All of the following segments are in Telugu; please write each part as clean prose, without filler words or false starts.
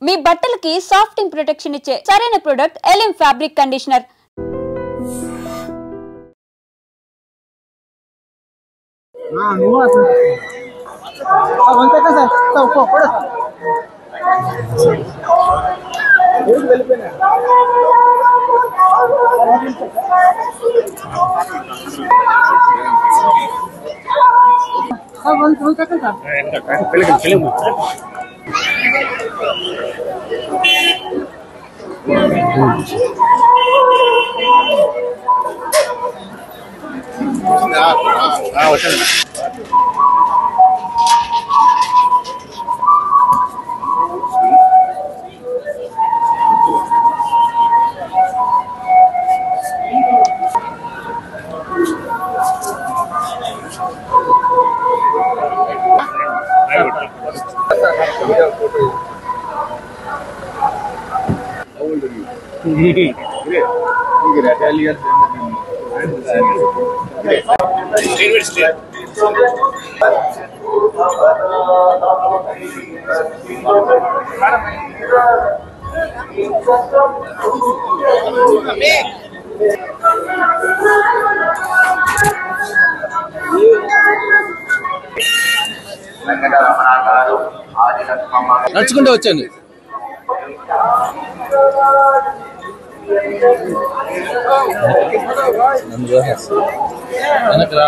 మీ బట్టలకి సాఫ్టింగ్ ప్రొటెక్షన్ ఇచ్చే సరైన ప్రొడక్ట్ ఎలిమ్ ఫ్యాబ్రిక్ కండిషనర్. నడుచుకుంటూ వచ్చాను. వెనకరా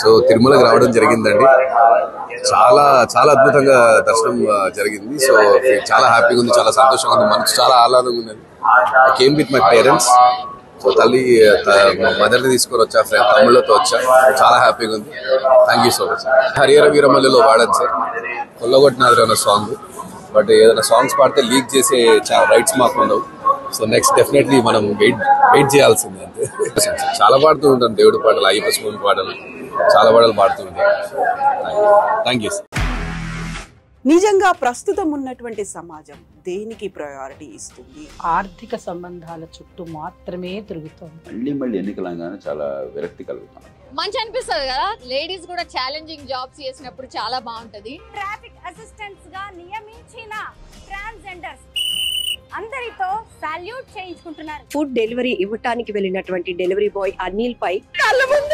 సో తిరుమలకి రావడం జరిగిందండి. చాలా చాలా అద్భుతంగా దర్శనం జరిగింది. సో చాలా హ్యాపీగా ఉంది, చాలా సంతోషంగా ఉంది, మనసు చాలా ఆహ్లాదంగా ఉన్నది. I came with my parents. So తల్లి మదర్ని తీసుకొని వచ్చా, తమిళతో వచ్చా, చాలా హ్యాపీగా ఉంది. Thank you so much. Harihara వీరమల్లిలో వాడాను సార్, కొల్లగొట్టినారు అన్న సాంగ్. బట్ ఏదైనా సాంగ్స్ పాడితే లీక్ చేసే రైట్స్ మాకు ఉండవు. సో నెక్స్ట్ డెఫినెట్లీ మనం వెయిట్ చేయాల్సిందే అంతే. చాలా పాడుతూ ఉంటాను, దేవుడి పాటలు, అయ్యప్ప స్వామి పాటలు, చాలా పాటలు పాడుతూ ఉంటాను. Thank you. నిజంగా ప్రస్తుతం ఉన్నటువంటి సమాజం దేనికి ప్రయారిటీ ఇస్తుంది? ఆర్థిక సంబంధాల చుట్టూ మాత్రమే తిరుగుతుంది. మళ్ళీ ఎన్నికలంగానే చాలా విరక్తి కలుగుతాం. మంచి అనిపిస్తుంది కదా, లేడీస్ కూడా ఛాలెంజింగ్ జాబ్స్ చేసినప్పుడు చాలా బాగుంటది. ట్రాఫిక్ అసిస్టెంట్స్ గా నియమించిన ట్రాన్స్జెండర్స్ అందరితో సాల్యూట్ చేయించుకుంటున్నారు. ఫుడ్ డెలివరీ ఇవ్వటానికి వెళ్ళినటువంటి డెలివరీ బాయ్ అనిల్ పై కళ్ళ ముందు